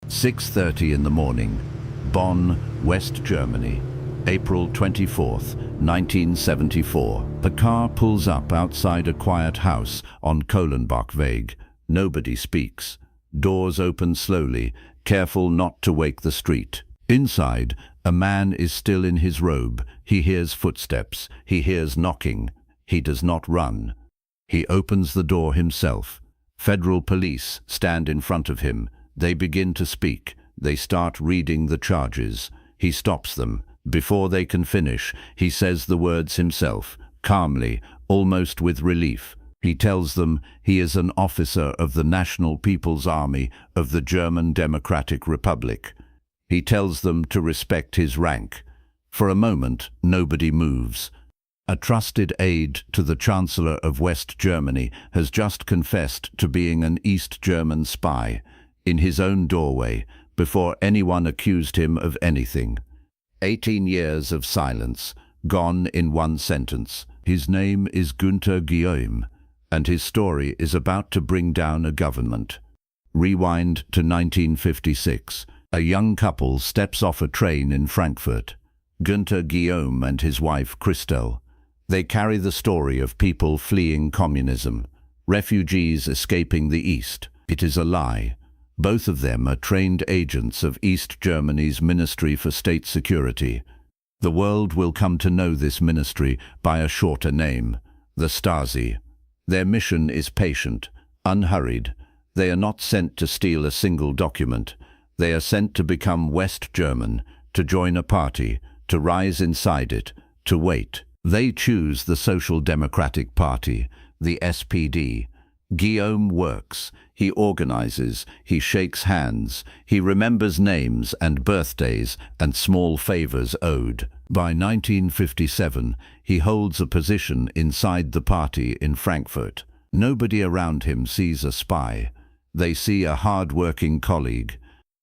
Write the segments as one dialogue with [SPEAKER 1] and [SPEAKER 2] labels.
[SPEAKER 1] 6:30 in the morning, Bonn, West Germany, April 24th, 1974. The car pulls up outside a quiet house on Kohlenbachweg. Nobody speaks. Doors open slowly, careful not to wake the street. Inside, a man is still in his robe. He hears footsteps. He hears knocking. He does not run. He opens the door himself. Federal police stand in front of him. They begin to speak. They start reading the charges. He stops them. Before they can finish, he says the words himself, calmly, almost with relief. He tells them he is an officer of the National People's Army of the German Democratic Republic. He tells them to respect his rank. For a moment, nobody moves. A trusted aide to the Chancellor of West Germany has just confessed to being an East German spy, in his own doorway, before anyone accused him of anything. 18 years of silence, gone in one sentence. His name is Günter Guillaume, and his story is about to bring down a government. Rewind to 1956. A young couple steps off a train in Frankfurt. Günter Guillaume and his wife Christel. They carry the story of people fleeing communism, refugees escaping the East. It is a lie. Both of them are trained agents of East Germany's Ministry for State Security. The world will come to know this ministry by a shorter name, the Stasi. Their mission is patient, unhurried. They are not sent to steal a single document. They are sent to become West German, to join a party, to rise inside it, to wait. They choose the Social Democratic Party, the SPD. Guillaume works, he organizes, he shakes hands, he remembers names and birthdays and small favors owed. By 1957, he holds a position inside the party in Frankfurt. Nobody around him sees a spy. They see a hard-working colleague,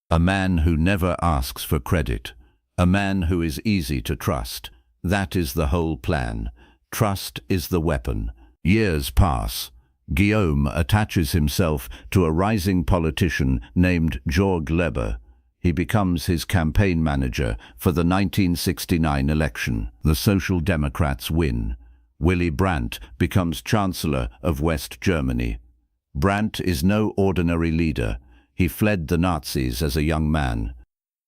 [SPEAKER 1] a man who never asks for credit, a man who is easy to trust. That is the whole plan. Trust is the weapon. Years pass. Guillaume attaches himself to a rising politician named Georg Leber. He becomes his campaign manager for the 1969 election. The Social Democrats win. Willy Brandt becomes Chancellor of West Germany. Brandt is no ordinary leader. He fled the Nazis as a young man.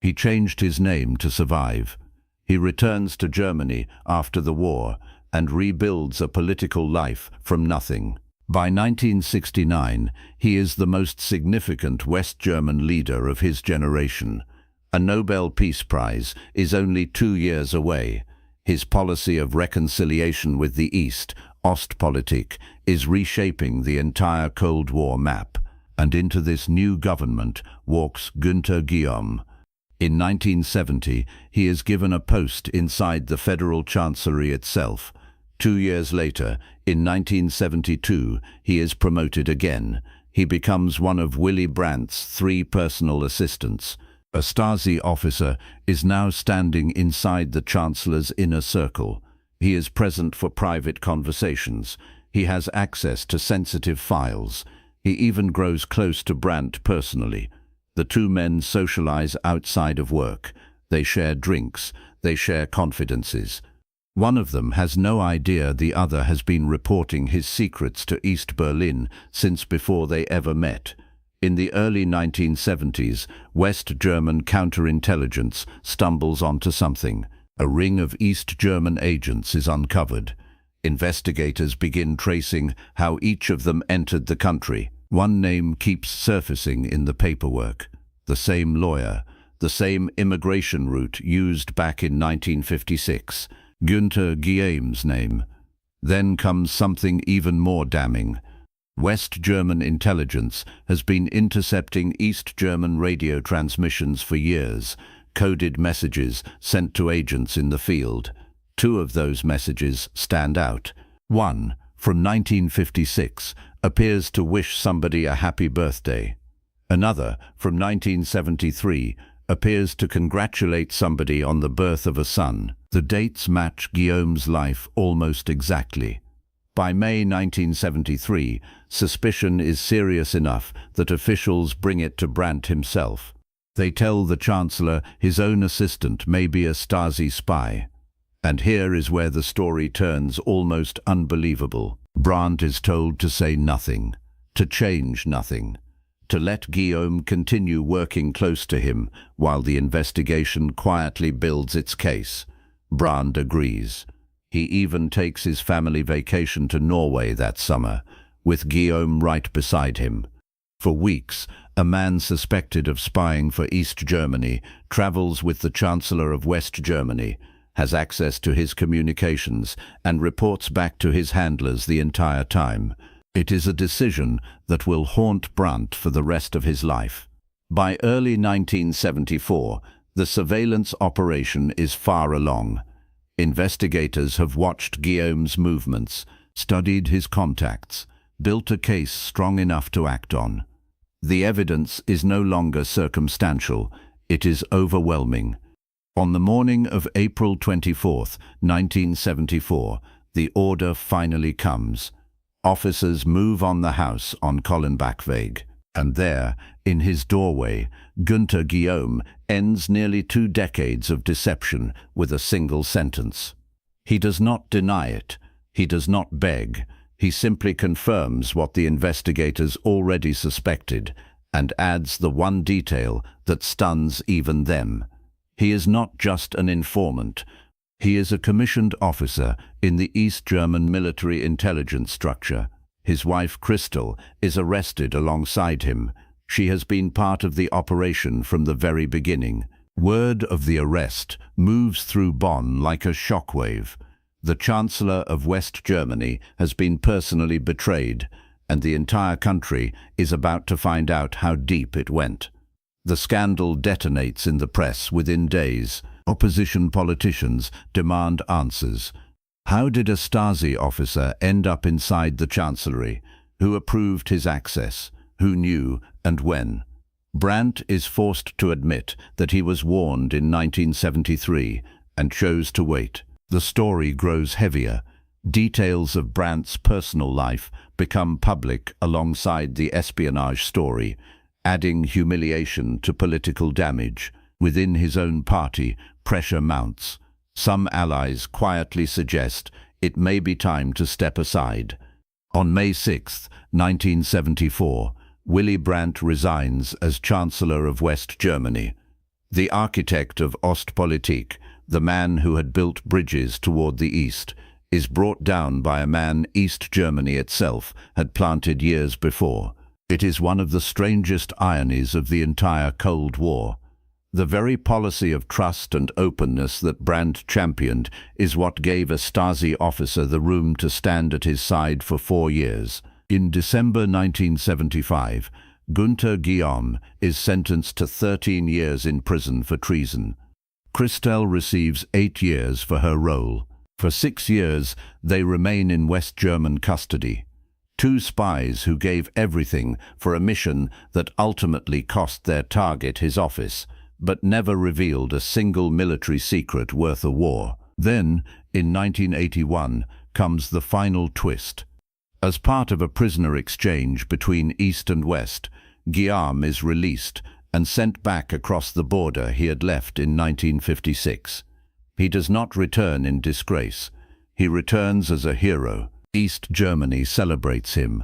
[SPEAKER 1] He changed his name to survive. He returns to Germany after the war and rebuilds a political life from nothing. By 1969, he is the most significant West German leader of his generation. A Nobel Peace Prize is only 2 years away. His policy of reconciliation with the East, Ostpolitik, is reshaping the entire Cold War map. And into this new government walks Günter Guillaume. In 1970, he is given a post inside the Federal Chancellery itself. 2 years later, in 1972, he is promoted again. He becomes one of Willy Brandt's 3 personal assistants. A Stasi officer is now standing inside the Chancellor's inner circle. He is present for private conversations. He has access to sensitive files. He even grows close to Brandt personally. The 2 men socialize outside of work. They share drinks. They share confidences. One of them has no idea the other has been reporting his secrets to East Berlin since before they ever met. In the early 1970s, West German counterintelligence stumbles onto something. A ring of East German agents is uncovered. Investigators begin tracing how each of them entered the country. One name keeps surfacing in the paperwork. The same lawyer, the same immigration route used back in 1956. Günter Guillaume's name. Then comes something even more damning. West German intelligence has been intercepting East German radio transmissions for years, coded messages sent to agents in the field. 2 of those messages stand out. One, from 1956, appears to wish somebody a happy birthday. Another, from 1973, appears to congratulate somebody on the birth of a son. The dates match Guillaume's life almost exactly. By May 1973, suspicion is serious enough that officials bring it to Brandt himself. They tell the Chancellor his own assistant may be a Stasi spy. And here is where the story turns almost unbelievable. Brandt is told to say nothing, to change nothing, to let Guillaume continue working close to him while the investigation quietly builds its case. Brandt agrees. He even takes his family vacation to Norway that summer, with Guillaume right beside him. For weeks, a man suspected of spying for East Germany travels with the Chancellor of West Germany, has access to his communications, and reports back to his handlers the entire time. It is a decision that will haunt Brandt for the rest of his life. By early 1974, the surveillance operation is far along. Investigators have watched Guillaume's movements, studied his contacts, built a case strong enough to act on. The evidence is no longer circumstantial, it is overwhelming. On the morning of April 24, 1974, the order finally comes. Officers move on the house on Kohlenbachweg, and there, in his doorway, Günter Guillaume ends nearly 2 decades of deception with a single sentence. He does not deny it, he does not beg, he simply confirms what the investigators already suspected and adds the one detail that stuns even them. He is not just an informant. He is a commissioned officer in the East German military intelligence structure. His wife, Christel, is arrested alongside him. She has been part of the operation from the very beginning. Word of the arrest moves through Bonn like a shockwave. The Chancellor of West Germany has been personally betrayed, and the entire country is about to find out how deep it went. The scandal detonates in the press within days. Opposition politicians demand answers. How did a Stasi officer end up inside the Chancellery? Who approved his access? Who knew and when? Brandt is forced to admit that he was warned in 1973 and chose to wait. The story grows heavier. Details of Brandt's personal life become public alongside the espionage story, adding humiliation to political damage. Within his own party, pressure mounts. Some allies quietly suggest it may be time to step aside. On May 6, 1974, Willy Brandt resigns as Chancellor of West Germany. The architect of Ostpolitik, the man who had built bridges toward the east, is brought down by a man East Germany itself had planted years before. It is one of the strangest ironies of the entire Cold War. The very policy of trust and openness that Brandt championed is what gave a Stasi officer the room to stand at his side for 4 years. In December 1975, Günter Guillaume is sentenced to 13 years in prison for treason. Christel receives 8 years for her role. For 6 years, they remain in West German custody. 2 spies who gave everything for a mission that ultimately cost their target his office, but never revealed a single military secret worth a war. Then, in 1981, comes the final twist. As part of a prisoner exchange between East and West, Guillaume is released and sent back across the border he had left in 1956. He does not return in disgrace. He returns as a hero. East Germany celebrates him.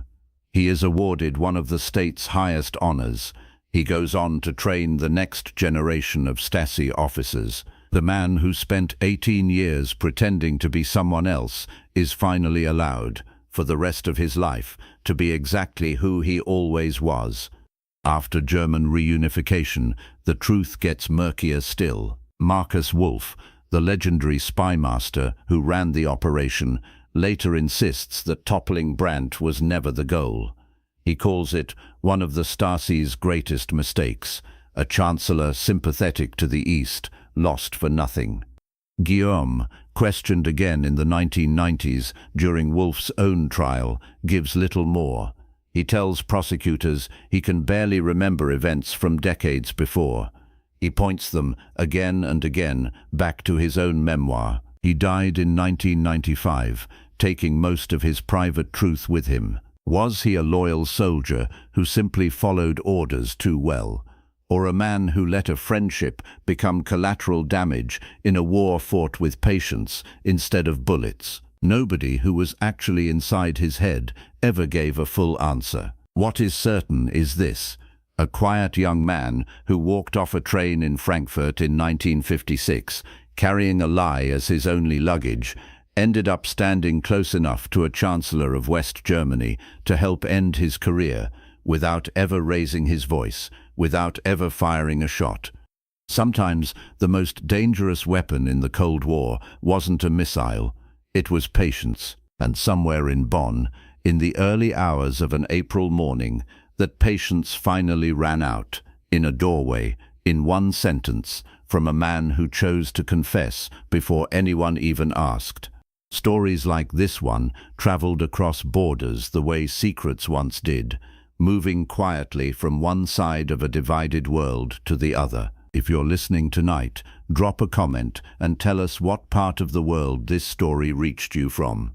[SPEAKER 1] He is awarded one of the state's highest honors. He goes on to train the next generation of Stasi officers. The man who spent 18 years pretending to be someone else is finally allowed, for the rest of his life, to be exactly who he always was. After German reunification, the truth gets murkier still. Markus Wolf, the legendary spy master who ran the operation, later insists that toppling Brandt was never the goal. He calls it one of the Stasi's greatest mistakes, a chancellor sympathetic to the East, lost for nothing. Guillaume, questioned again in the 1990s during Wolf's own trial, gives little more. He tells prosecutors he can barely remember events from decades before. He points them, again and again, back to his own memoir. He died in 1995, taking most of his private truth with him. Was he a loyal soldier who simply followed orders too well? or a man who let a friendship become collateral damage in a war fought with patience instead of bullets. Nobody who was actually inside his head ever gave a full answer. What is certain is this: a quiet young man who walked off a train in Frankfurt in 1956, carrying a lie as his only luggage, ended up standing close enough to a Chancellor of West Germany to help end his career, without ever raising his voice, without ever firing a shot. Sometimes the most dangerous weapon in the Cold War wasn't a missile, it was patience. And somewhere in Bonn, in the early hours of an April morning, that patience finally ran out, in a doorway, in one sentence, from a man who chose to confess before anyone even asked. Stories like this one traveled across borders the way secrets once did, moving quietly from one side of a divided world to the other. If you're listening tonight, drop a comment and tell us what part of the world this story reached you from.